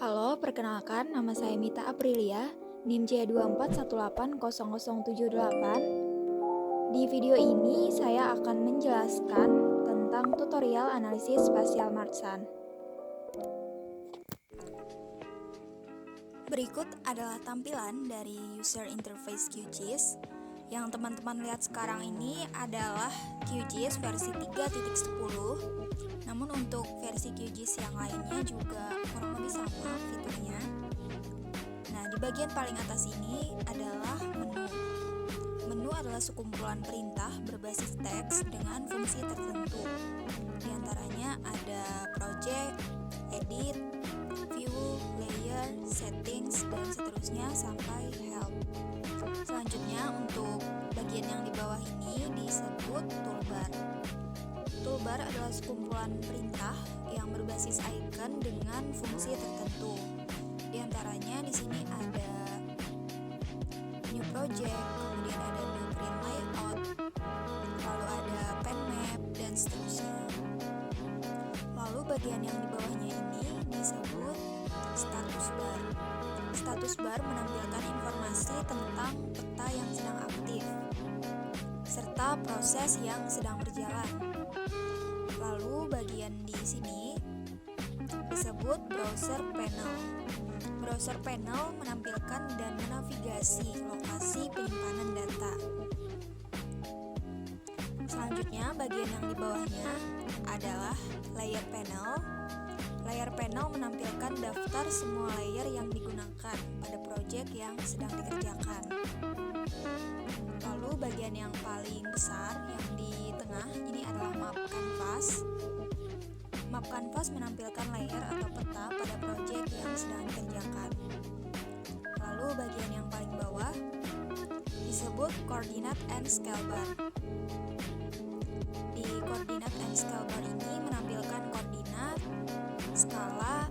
Halo, perkenalkan nama saya Mita Aprilia, NIM J241800078. Di video ini saya akan menjelaskan tentang tutorial analisis spasial Marsan. Berikut adalah tampilan dari user interface QGIS. Yang teman-teman lihat sekarang ini adalah QGIS versi 3.10. Namun untuk versi QGIS yang lainnya juga kurang lebih sama fiturnya. Nah, di bagian paling atas ini adalah menu. Menu adalah sekumpulan perintah berbasis teks dengan fungsi tertentu. Di antaranya ada project, edit, view, layer, settings, dan seterusnya sampai help. Selanjutnya untuk bagian yang di bawah ini disebut toolbar. Toolbar adalah sekumpulan perintah yang berbasis icon dengan fungsi tertentu. Di antaranya di sini ada new project, kemudian ada new print layout, lalu ada pen map, dan seterusnya. Lalu bagian yang di bawahnya ini disebut status bar. Status bar menampilkan informasi tentang peta yang sedang aktif, serta proses yang sedang berjalan. Lalu bagian di sini disebut browser panel. Browser panel menampilkan dan menavigasi lokasi penyimpanan data. Selanjutnya bagian yang di bawahnya adalah layer panel. Layer panel menampilkan daftar semua layer yang digunakan pada proyek yang sedang dikerjakan. Lalu bagian yang paling besar yang di tengah ini adalah map canvas. Map canvas menampilkan layer atau peta pada proyek yang sedang dikerjakan. Lalu bagian yang paling bawah disebut coordinate and scale bar. Di coordinate and scale bar ini menampilkan koordinat, skala,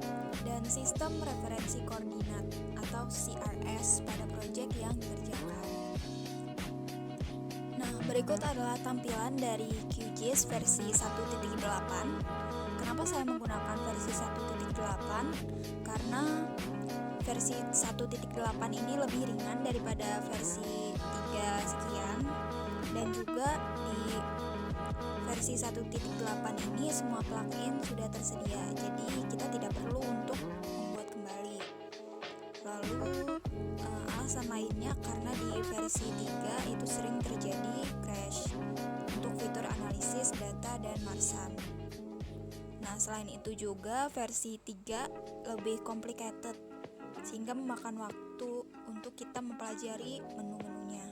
dan sistem referensi koordinat atau CRS pada proyek yang dikerjakan. Nah, berikut adalah tampilan dari QGIS versi 1.8. Kenapa saya menggunakan versi 1.8? Karena versi 1.8 ini lebih ringan daripada versi 3 sekian, dan juga di versi 1.8 ini semua plugin sudah tersedia, jadi kita tidak perlu untuk membuat kembali. Lalu alasan lainnya karena di versi 3 itu sering terjadi crash untuk fitur analisis data dan Marsan. Nah, selain itu juga versi 3 lebih complicated sehingga memakan waktu untuk kita mempelajari menu-menunya.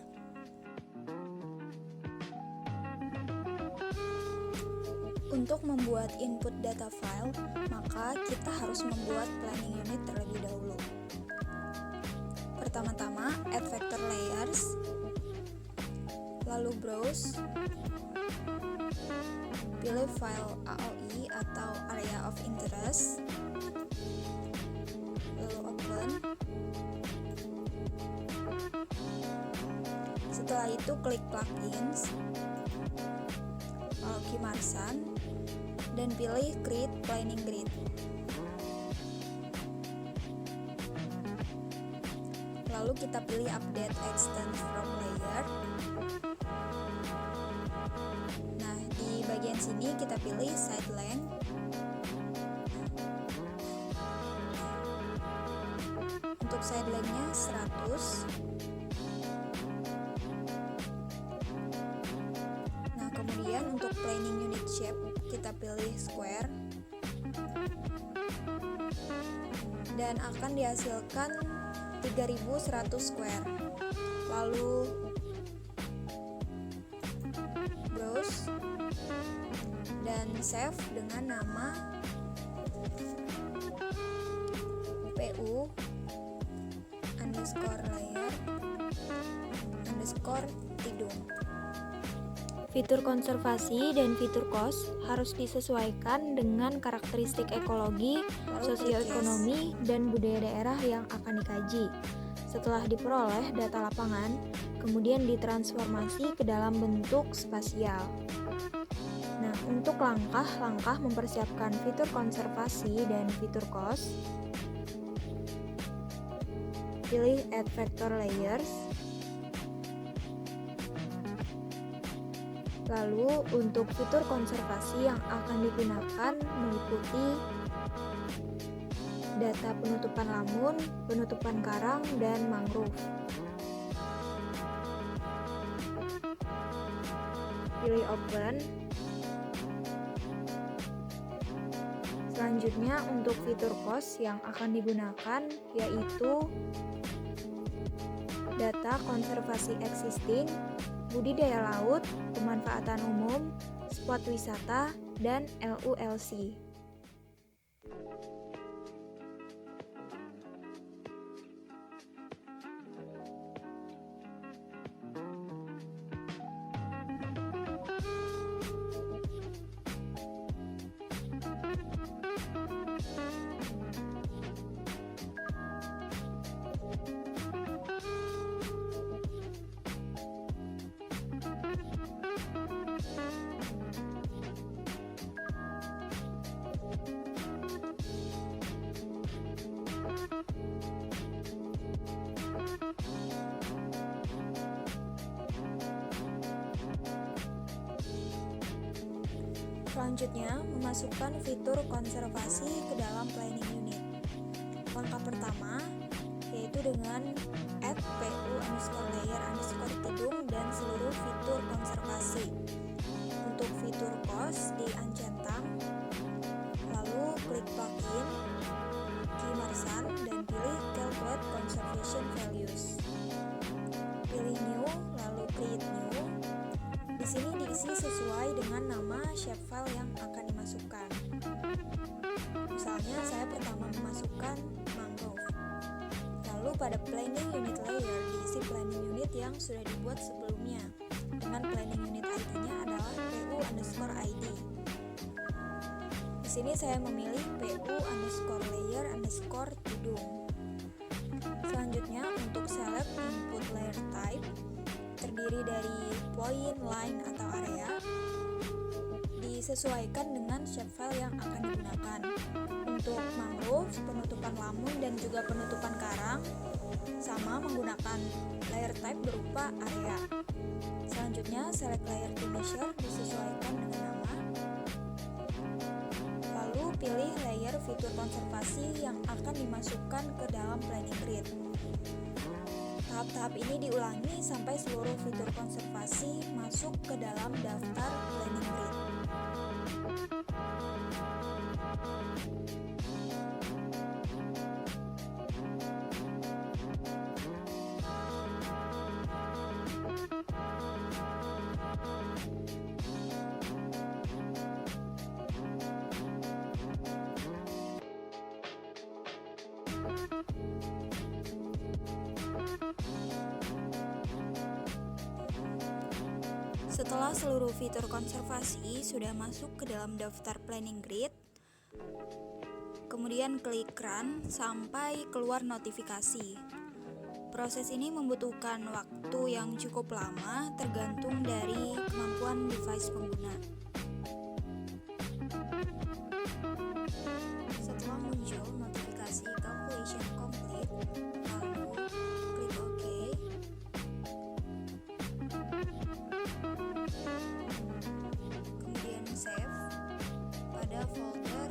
Untuk membuat input data file, maka kita harus membuat planning unit terlebih dahulu. Pertama-tama, add vector layers, lalu browse, pilih file AOI atau area of interest, lalu open. Setelah itu klik plugins, lalu key Marsan, dan pilih create planning grid. Lalu kita pilih update extend from layer. Nah, di bagian sini kita pilih side length. Untuk side length-nya 100. Nah, kemudian untuk planning unit shape kita pilih square. Dan akan dihasilkan 3100 square. Lalu browse dan save dengan nama pu underscore layer underscore tidung. Fitur konservasi dan fitur cost harus disesuaikan dengan karakteristik ekologi, sosioekonomi, dan budaya daerah yang akan dikaji. Setelah diperoleh data lapangan, kemudian ditransformasi ke dalam bentuk spasial. Nah, untuk langkah-langkah mempersiapkan fitur konservasi dan fitur cost, pilih Add Vector Layers. Lalu untuk fitur konservasi yang akan digunakan meliputi data penutupan lamun, penutupan karang, dan mangrove. Pilih Open. Selanjutnya untuk fitur cost yang akan digunakan yaitu data konservasi existing, budidaya laut, pemanfaatan umum, spot wisata, dan LULC. Selanjutnya, memasukkan fitur konservasi ke dalam planning unit. Langkah pertama yaitu dengan add pu_layer_tidung dan seluruh fitur konservasi. Untuk fitur cost diancentang, lalu klik plugin, Kimarsan, dan pilih calculate conservation values. Pilih new, lalu create new. Di sini diisi sesuai dengan nama shapefile yang akan dimasukkan. Misalnya saya pertama memasukkan mangrove. Lalu pada planning unit layer diisi planning unit yang sudah dibuat sebelumnya dengan planning unit ID-nya adalah pu_id. Di sini saya memilih pu_layer_tidung. Selanjutnya untuk select input layer type terdiri dari point, line, atau area, disesuaikan dengan shapefile yang akan digunakan. Untuk mangrove, penutupan lamun, dan juga penutupan karang sama menggunakan layer type berupa area. Selanjutnya, select layer to measure disesuaikan dengan nama. Lalu pilih layer fitur konservasi yang akan dimasukkan ke dalam planning grid. Tahap-tahap ini diulangi sampai seluruh fitur konservasi masuk ke dalam daftar planning grid. Setelah seluruh fitur konservasi sudah masuk ke dalam daftar planning grid, kemudian klik Run sampai keluar notifikasi. Proses ini membutuhkan waktu yang cukup lama tergantung dari kemampuan device pengguna. Setelah muncul notifikasi calculation complete, lalu klik OK. Kemudian save pada folder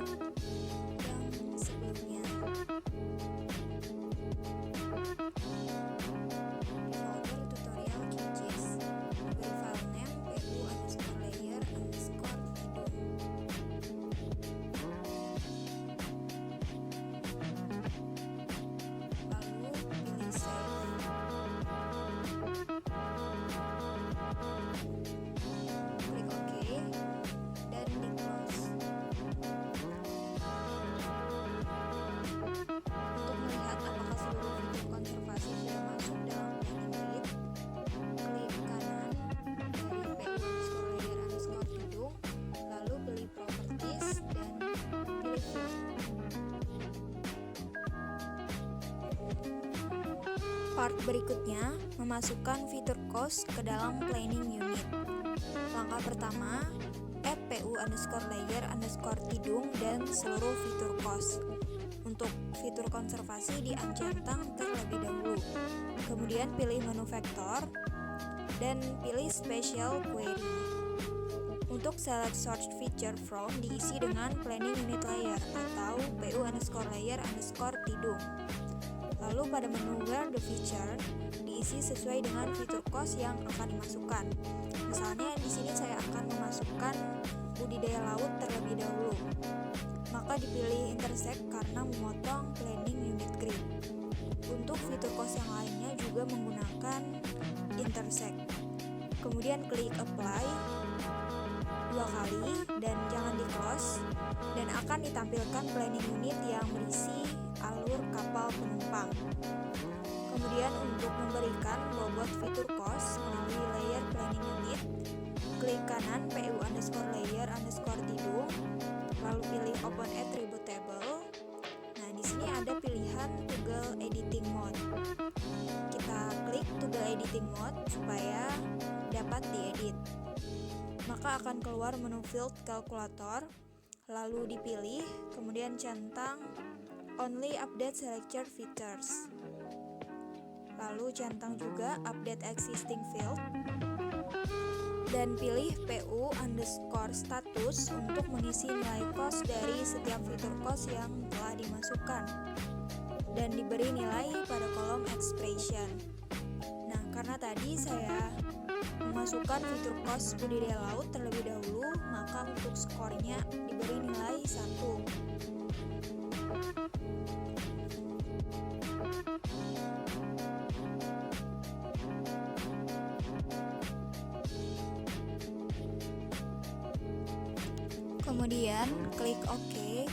yang sebelumnya. Di folder tutorial QGIS, beri file name pu_layer_tidung. Lalu pilih save. Klik OK dan di close. Untuk melihat apakah seluruh fitur konservasi sudah masuk dalam planning grid, klik kanan dari pu_layer_tidung, lalu pilih properties dan pilih view. Part berikutnya memasukkan fitur cost ke dalam planning unit. Langkah pertama, add pu_layer_tidung dan seluruh fitur cost. Untuk untuk fitur konservasi di uncentang terlebih dahulu. Kemudian pilih menu vektor dan pilih special query. Untuk select search feature from diisi dengan planning unit layer atau pu_layer_tidung. Lalu pada menu where the feature diisi sesuai dengan fitur cost yang akan dimasukkan. Misalnya di sini saya akan memasukkan budidaya laut terlebih dahulu. Maka dipilih intersect karena memotong planning unit grid. Untuk fitur cost yang lainnya juga menggunakan intersect. Kemudian klik apply 2 kali dan jangan di close, dan akan ditampilkan planning unit yang berisi alur kapal penumpang. Kemudian untuk memberikan bobot fitur cost melalui layer planning unit, klik kanan pu_layer_tidung, lalu pilih open attribute table. Nah, di sini ada pilihan toggle editing mode. Kita klik toggle editing mode supaya dapat diedit. Maka akan keluar menu field calculator, lalu dipilih, kemudian centang only update selected features. Lalu centang juga update existing field dan pilih pu_status untuk mengisi nilai cost dari setiap fitur cost yang telah dimasukkan dan diberi nilai pada kolom expression. Nah, karena tadi saya memasukkan fitur cost budidaya laut terlebih dahulu, maka untuk skornya diberi nilai 1. Kemudian klik OK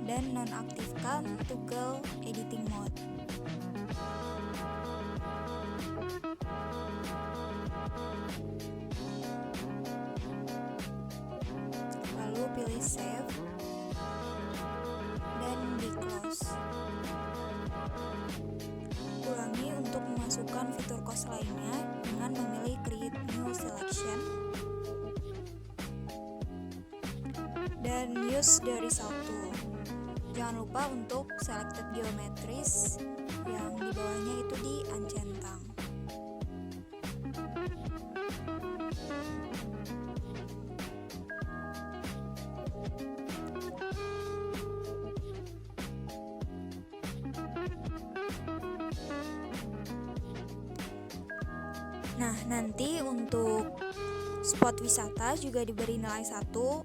dan nonaktifkan toggle editing mode. Lalu pilih save dan di close. Ulangi untuk memasukkan fitur cost lainnya dengan memilih create new selection dan use the result tool. Jangan lupa untuk selected geometries yang di bawahnya itu di uncentang. Nah, nanti untuk spot wisata juga diberi nilai 1,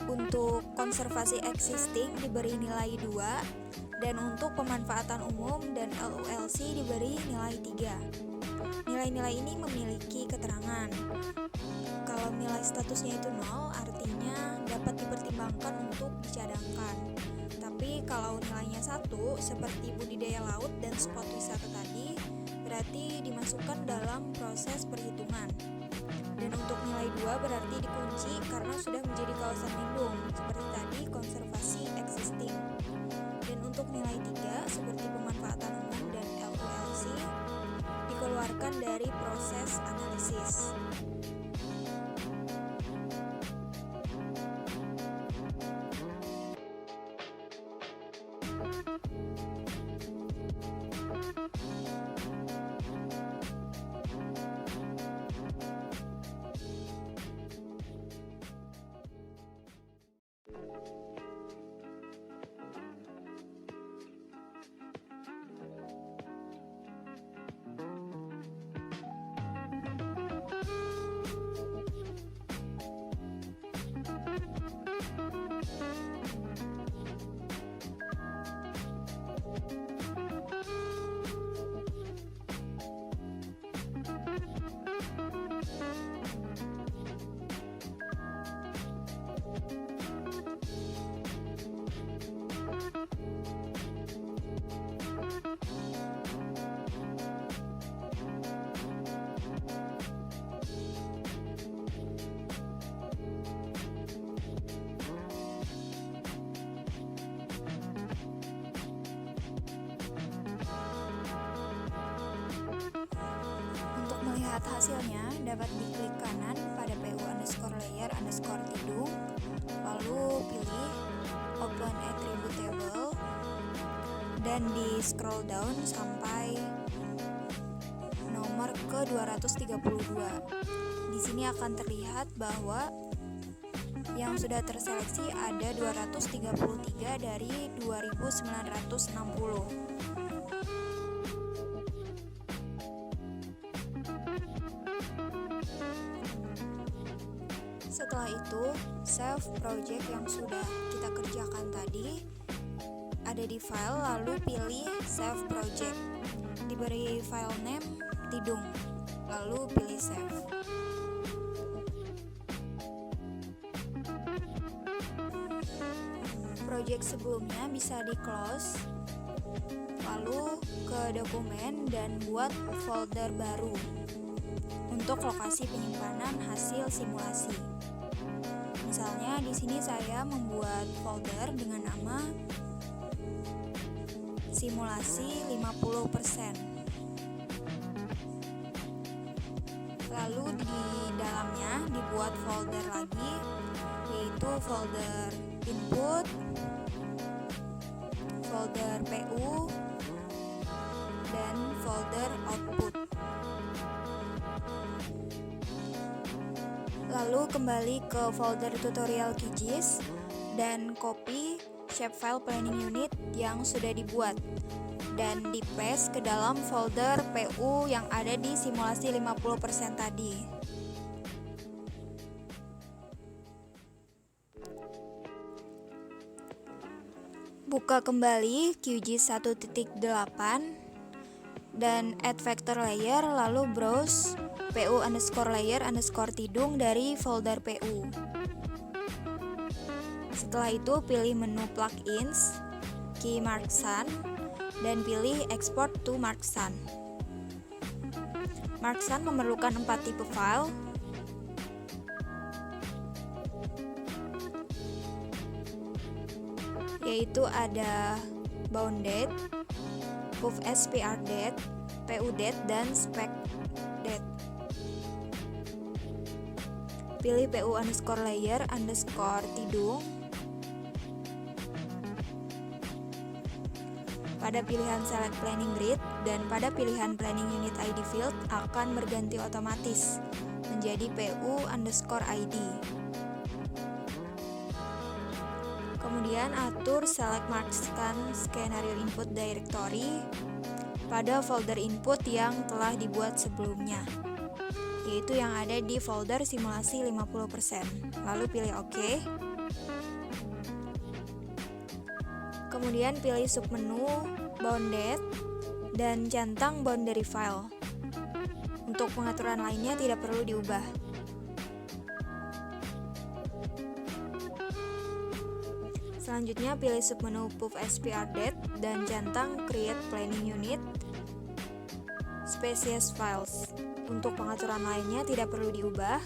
untuk konservasi existing diberi nilai 2, dan untuk pemanfaatan umum dan LULC diberi nilai 3. Nilai-nilai ini memiliki keterangan. Kalau nilai statusnya itu 0, artinya dapat dipertimbangkan untuk dicadangkan. Tapi kalau nilainya 1, seperti budidaya laut dan spot wisata tadi, berarti dimasukkan dalam proses perhitungan. Dan untuk nilai 2 berarti dikunci karena sudah menjadi kawasan lindung, seperti tadi konservasi existing. Dan untuk nilai 3 seperti pemanfaatan umum dan LULC dikeluarkan dari proses analisis. Melihat hasilnya dapat diklik kanan pada pu_layer_tidung, lalu pilih open attribute table, dan di scroll down sampai nomor ke 232. Di sini akan terlihat bahwa yang sudah terseleksi ada 233 dari 2960. Setelah itu, save project yang sudah kita kerjakan tadi ada di file, lalu pilih save project. Diberi file name Tidung, lalu pilih save. Project sebelumnya bisa di close, lalu ke dokumen dan buat folder baru untuk lokasi penyimpanan hasil simulasi. Misalnya di sini saya membuat folder dengan nama simulasi 50%. Lalu di dalamnya dibuat folder lagi, yaitu folder input, folder PU, dan folder output. Lalu kembali ke folder tutorial QGIS dan copy shapefile planning unit yang sudah dibuat dan di paste ke dalam folder PU yang ada di simulasi 50% tadi. Buka kembali QGIS 1.8 dan add vector layer, lalu browse PU_layer_tidung dari folder PU. Setelah itu pilih menu plugins, key Marksun, dan pilih export to Marksun. Marksun memerlukan 4 tipe file, yaitu ada bounded, puff_sprdet, pudet, dan specdet. Pilih PU_layer_tidung. Pada pilihan select planning grid dan pada pilihan planning unit ID field akan berganti otomatis menjadi PU_ID. Kemudian atur select Marksun skenario input directory pada folder input yang telah dibuat sebelumnya, yaitu yang ada di folder simulasi 50%. Lalu pilih OK. Kemudian pilih submenu bounded dan centang boundary file. Untuk pengaturan lainnya tidak perlu diubah. Selanjutnya pilih submenu puff_sprdet dan centang create planning unit species files. Untuk pengaturan lainnya tidak perlu diubah.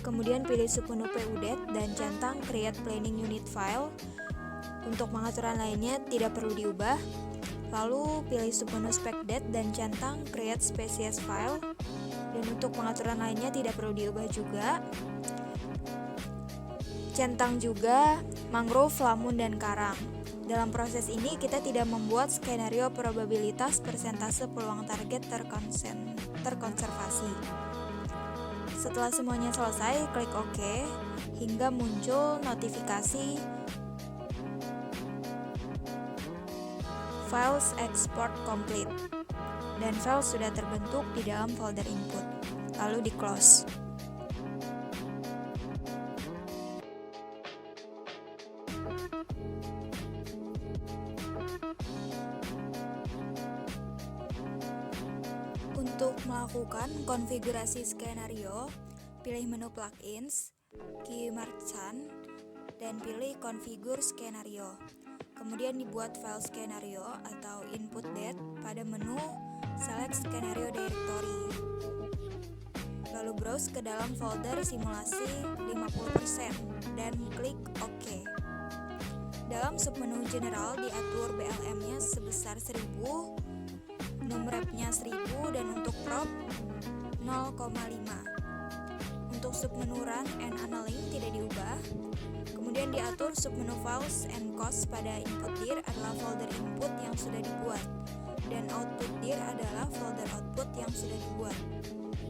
Kemudian pilih submenu pudet dan centang create planning unit file. Untuk pengaturan lainnya tidak perlu diubah. Lalu pilih submenu specdet dan centang create species file. Dan untuk pengaturan lainnya tidak perlu diubah juga. Centang juga mangrove, lamun, dan karang. Dalam proses ini kita tidak membuat skenario probabilitas persentase peluang target terkonservasi. Setelah semuanya selesai, klik OK hingga muncul notifikasi Files export complete dan file sudah terbentuk di dalam folder input. Lalu di close. Untuk melakukan konfigurasi skenario, pilih menu plugins, key Marksun, dan pilih configure skenario. Kemudian dibuat file skenario atau input date pada menu select skenario directory. Lalu browse ke dalam folder simulasi 50% dan klik OK. Dalam submenu general diatur BLM-nya sebesar 1000, numrep-nya 1000, dan untuk prop 0,5. Untuk untuk submenu run and analyze tidak diubah. Kemudian diatur submenu files and costs pada input dir adalah folder input yang sudah dibuat, dan output dir adalah folder output yang sudah dibuat.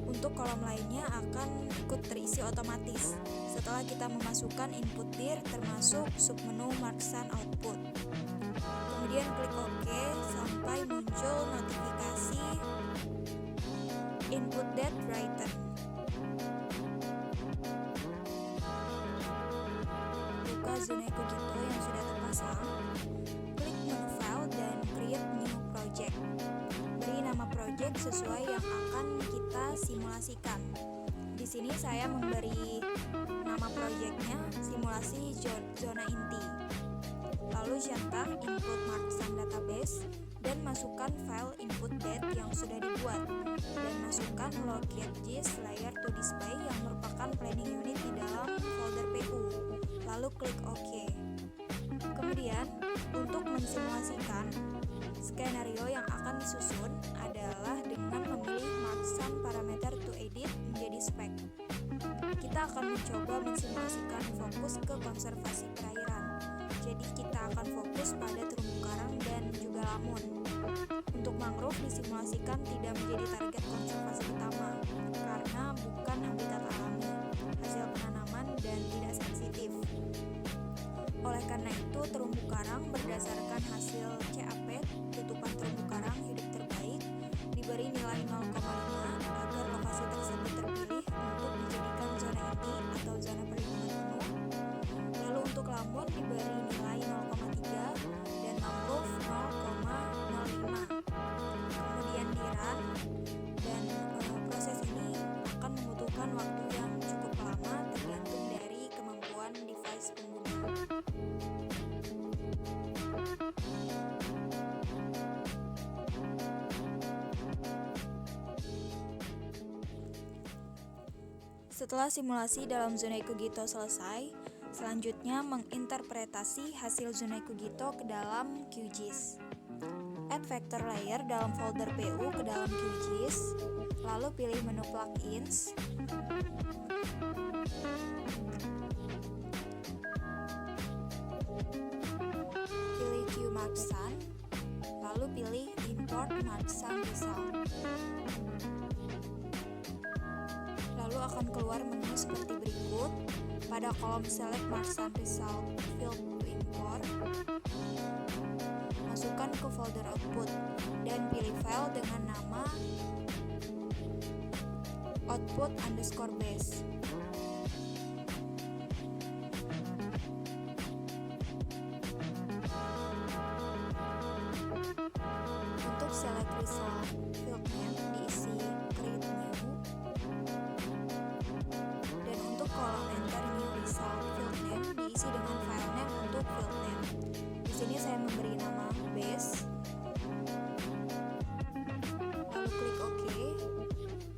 Untuk kolom lainnya akan ikut terisi otomatis setelah kita memasukkan input dir termasuk submenu marksan output. Kemudian klik OK sampai muncul notifikasi input date written. Buka Zunai Kogito yang sudah terpasang. Klik menu file dan create new project. Beri nama project sesuai yang akan kita simulasikan. Di sini saya memberi nama projectnya simulasi zona inti. Lalu centang input marksan database dan masukkan file input date yang sudah dibuat, dan masukkan locate.gis layer to display yang merupakan planning unit di dalam folder PU. Lalu klik OK. Kemudian untuk mensimulasikan skenario yang akan disusun adalah dengan memilih marksan parameter to edit menjadi spec. Kita akan mencoba mensimulasikan fokus ke konservasi perairan. Jadi kita akan fokus pada terumbu karang dan juga lamun. Untuk mangrove disimulasikan tidak menjadi target konservasi utama karena bukan habitat alami, hasil penanaman dan tidak sensitif. Oleh karena itu, terumbu karang berdasarkan hasil CAP, tutupan terumbu karang hidup terbaik, diberi nilai 0,5 agar lokasi tersebut terpilih untuk dijadikan zona inti atau zona perlindungan penuh. Lalu untuk lamun diberi nilai 0,3 dan mangrove 0,05. Kemudian di run, dan proses ini akan membutuhkan waktu yang cukup lama tergantung dari kemampuan device pengguna. Setelah simulasi dalam Zunai Kogito selesai, selanjutnya menginterpretasi hasil Zunai Kogito ke dalam QGIS. Add vector layer dalam folder PU ke dalam QGIS, lalu pilih menu plugins, pilih QMarksan, lalu pilih import marksan result. Lalu akan keluar menu seperti berikut. Pada kolom select marksan result field to import, masukkan ke folder output dan pilih file dengan nama output_base. Untuk select result field name diisi create new, dan untuk kolom enter new result field name diisi dengan file name untuk field name. Di sini saya memberi nama base, lalu klik OK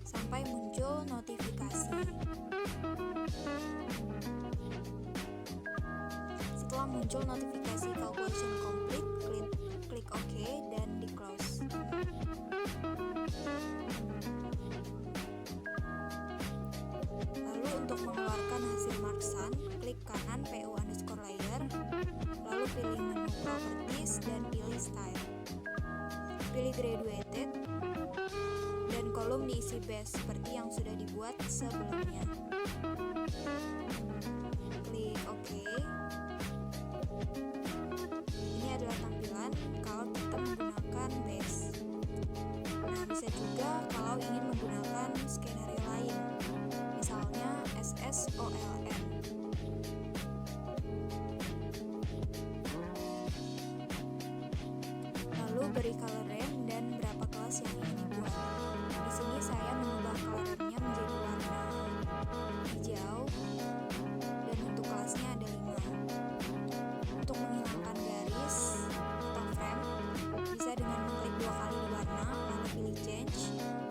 sampai muncul notifikasi. Setelah muncul notifikasi calculation complete, klik OK dan di close. Lalu untuk mengeluarkan hasil marksan, klik kanan PU_layer, lalu pilih menu properties dan pilih style. Pilih graduated dan kolom diisi base seperti yang sudah dibuat sebelumnya. Klik OK. Ini adalah tampilan kalau kita menggunakan base. Nah, bisa juga kalau ingin menggunakan skenario lain, misalnya SSOLN. Lalu beri color range dan berapa kelas yang ingin dibuat. Di sini saya mengubah color range-nya menjadi warna hijau, dan untuk kelasnya ada 5. Untuk menghilangkan garis atau frame, bisa dengan mengklik 2 kali di warna, lalu pilih change,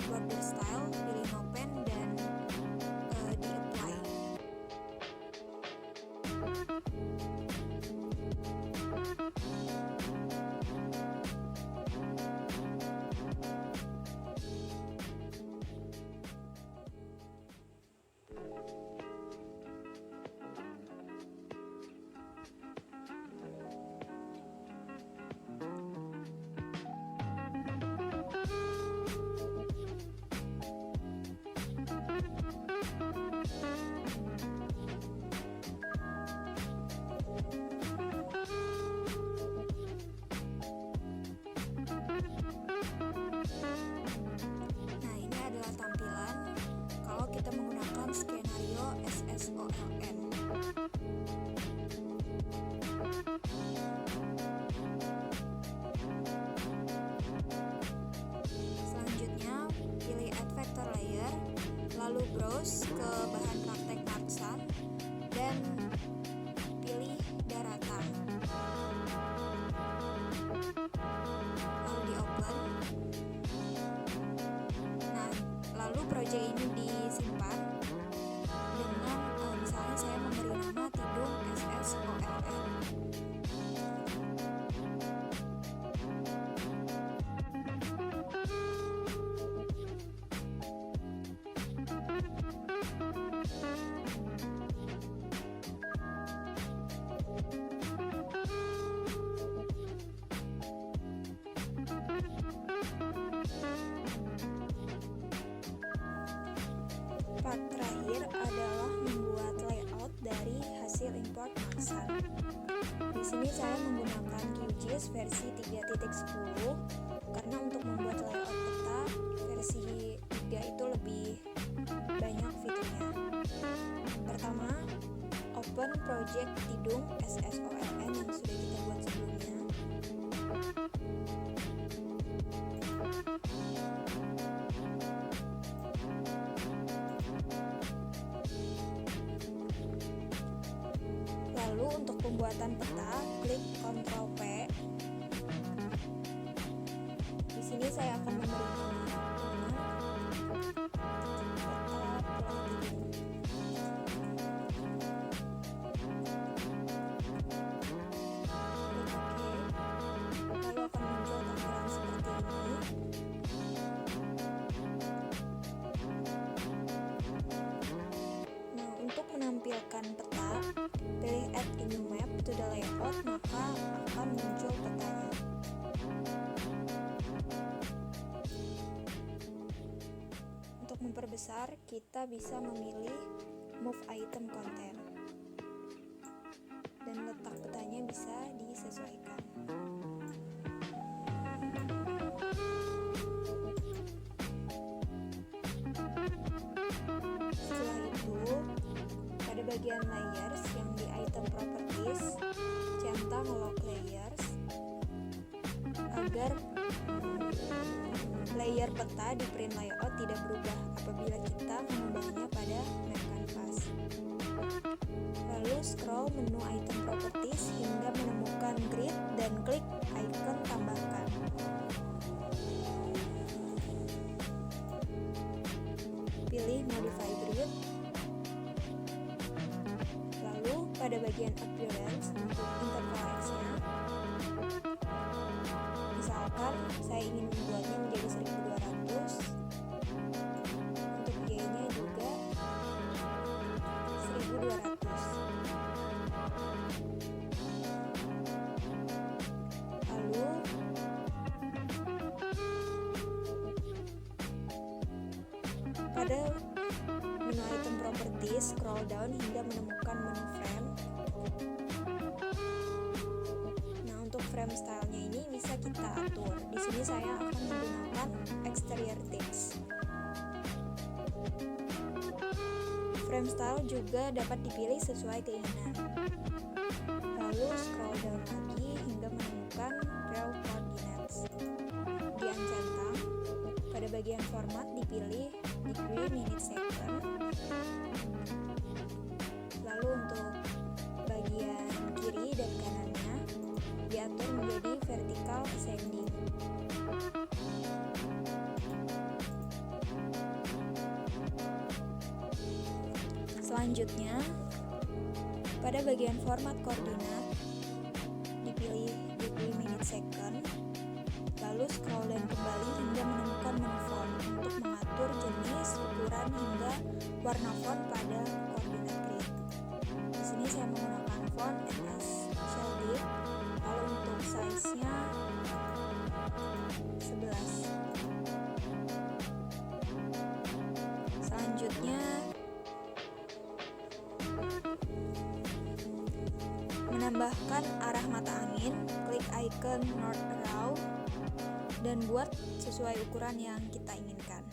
border style, pilih no pen, dan di apply. kita menggunakan skenario SSOLN. Selanjutnya, pilih Add Vector Layer, lalu browse ke bahan praktek Marksan, dan pilih daratan. Lalu di open. Nah, lalu project ini disimpan dengan misalnya saya memberi nama Tidung SSOLN. Part terakhir adalah membuat layout dari hasil import Marksan. Di sini saya menggunakan QGIS versi 3.10 karena untuk membuat layout peta versi 3 itu lebih banyak fiturnya. Pertama, open project Tidung SSOLN yang sudah kita buat sebelumnya. Lalu untuk pembuatan peta, klik Ctrl P. Di sini saya akan memberi nama peta Pulau Tidung. Klik OK. Lalu akan muncul tampilan seperti ini. Nah, untuk menampilkan peta, pilih Add a new map to the layout, maka akan muncul petanya. Untuk memperbesar, kita bisa memilih Move Item Content, dan letak petanya bisa disesuaikan. Setelah itu, pada bagian layers yang di item properties, centang lock layers agar layer peta di print layout tidak berubah apabila kita mengubahnya pada map canvas. Lalu scroll menu item properties hingga menemukan grid dan klik icon tambahkan. Pilih modify grid. Lalu pada bagian appearance untuk interval X-nya, misalkan saya ingin membuatnya menjadi 1200, untuk Y-nya juga 1200. Lalu pada menu item properties, scroll down hingga menemukan menu frame. Nah, untuk frame stylenya ini bisa kita atur. Di sini saya akan menggunakan exterior text. Frame style juga dapat dipilih sesuai keinginan. Lalu scroll down lagi hingga menemukan draw coordinates. Di uncentang, pada bagian format dipilih degree, minute, second. Lalu untuk bagian kiri dan kanannya diatur menjadi vertical ascending. Selanjutnya, pada bagian format koordinat dipilih degree, minute, second. Lalu scroll down kembali hingga menemukan menu font untuk mengatur jenis, ukuran, hingga warna font pada koordinat grid. Di sini saya menggunakan font NS Sheldon. Lalu untuk size-nya 11. Selanjutnya, menambahkan arah mata angin, klik icon North Arrow dan buat sesuai ukuran yang kita inginkan.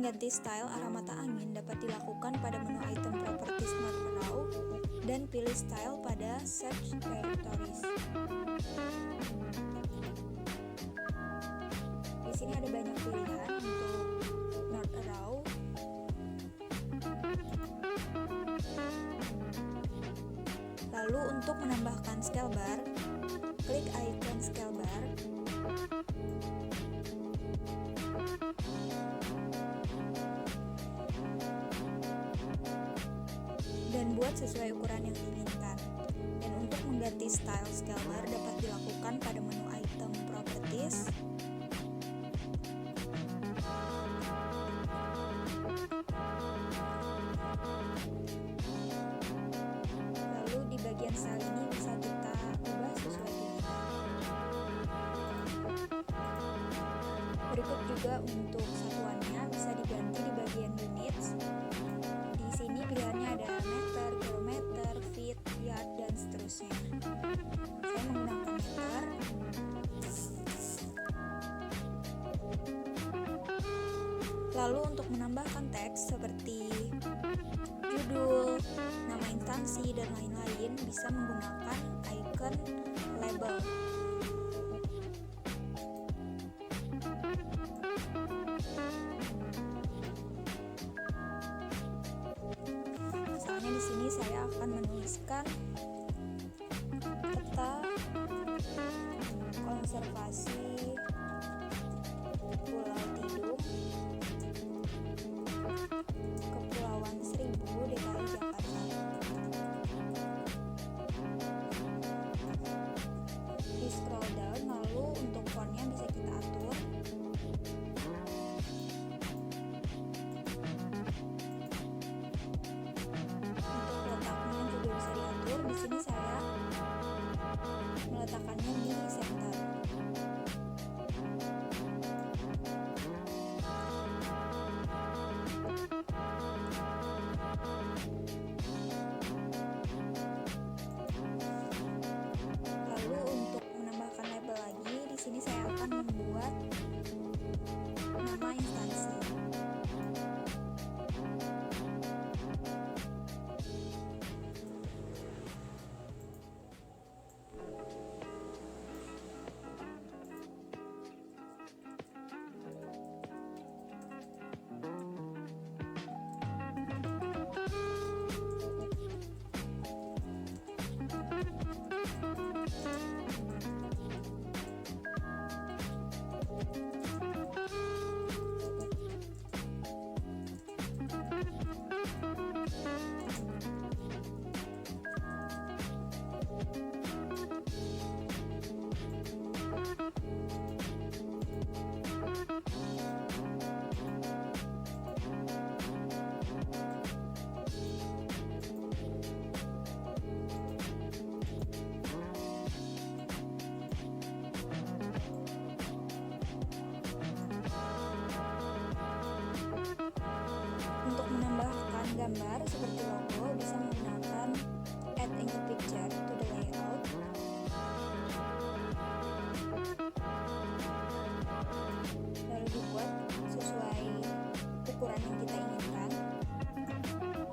mengganti style arah mata angin dapat dilakukan pada menu item properties not raw dan pilih style pada search directories. Di sini ada banyak pilihan untuk not raw. Lalu untuk menambahkan scale bar, klik icon scale bar. Dan buat sesuai ukuran yang diinginkan. Dan untuk mengganti style scale bar dapat dilakukan pada menu item properties. Lalu di bagian style ini bisa kita ubah sesuai keinginan. Berikut juga untuk satuannya bisa diganti di bagian units. Di sini pilihannya ada meter, kilometer, feet, yard, dan seterusnya. Saya menggunakan meter. Lalu untuk menambahkan teks seperti judul, nama instansi, dan lain-lain bisa menggunakan icon label. Misalnya di sini saya akan menuliskan peta konservasi Pulau Tidung, Kepulauan Seribu, DKI Jakarta. Di scroll down, lalu untuk fontnya bisa kita atur. Di sini saya meletakkannya di center. Lalu untuk menambahkan label lagi, di sini saya akan membuat nama instansi. Untuk menambahkan gambar seperti logo bisa menggunakan add a new picture to the layout. Lalu dibuat sesuai ukuran yang kita inginkan.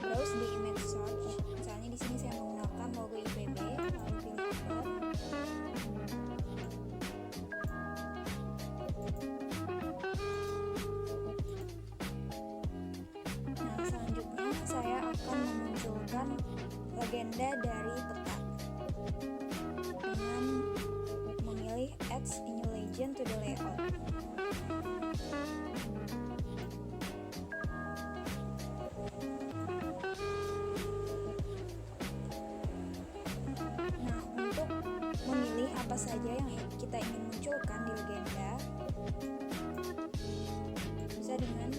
Browse di image search. Misalnya di sini saya menggunakan logo IPB, lalu pilih upload. Selanjutnya saya akan memunculkan legenda dari peta dengan memilih add a new legend to the layout. Nah, untuk memilih apa saja yang kita ingin munculkan di legenda, bisa dengan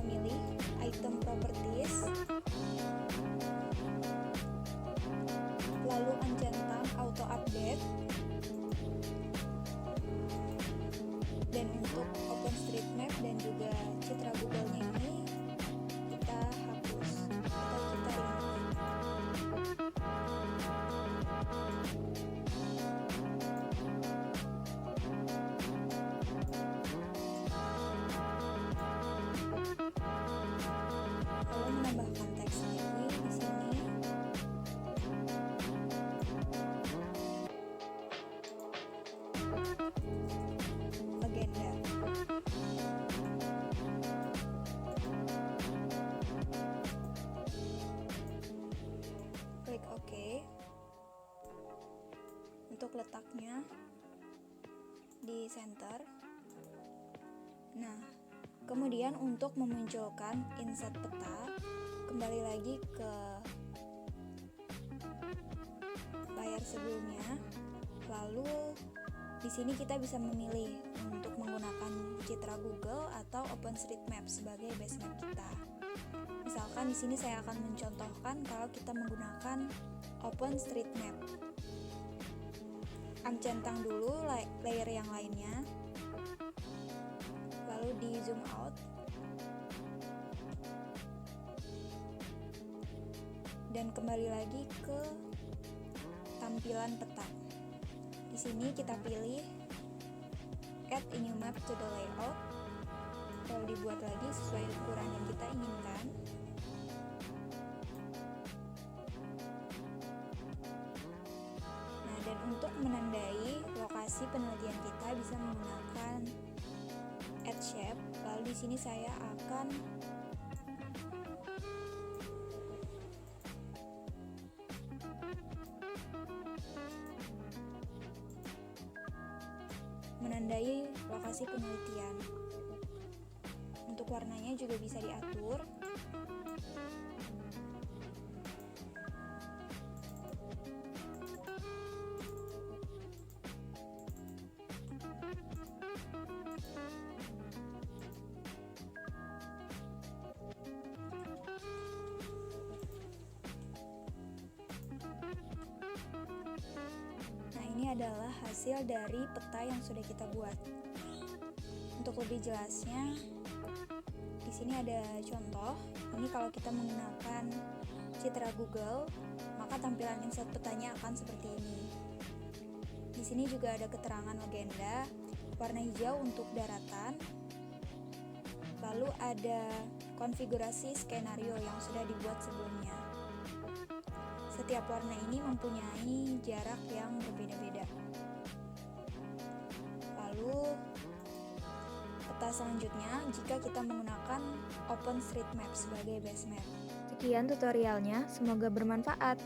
memilih item properties, lalu mencentang auto update, dan untuk OpenStreetMap dan juga citra Google-nya ini kita hapus atau kita remove. letaknya di center. Nah, kemudian untuk memunculkan inset peta, kembali lagi ke layar sebelumnya. Lalu di sini kita bisa memilih untuk menggunakan Citra Google atau OpenStreetMap sebagai base map kita. Misalkan di sini saya akan mencontohkan kalau kita menggunakan OpenStreetMap. Centang dulu layer yang lainnya, lalu di zoom out, dan kembali lagi ke tampilan peta. Di sini kita pilih add a new map to the layout, lalu dibuat lagi sesuai ukuran yang kita inginkan. Nah, dan untuk menandai lokasi penelitian kita bisa menggunakan add shape. Lalu di sini saya akan menandai lokasi penelitian. Untuk warnanya juga bisa diatur. Ini adalah hasil dari peta yang sudah kita buat. Untuk lebih jelasnya, di sini ada contoh. Ini kalau kita menggunakan Citra Google, maka tampilan inset petanya akan seperti ini. Di sini juga ada keterangan legenda, warna hijau untuk daratan. Lalu ada konfigurasi skenario yang sudah dibuat sebelumnya. Setiap warna ini mempunyai jarak yang berbeda-beda. Lalu peta selanjutnya jika kita menggunakan OpenStreetMap sebagai base map. Sekian tutorialnya, semoga bermanfaat.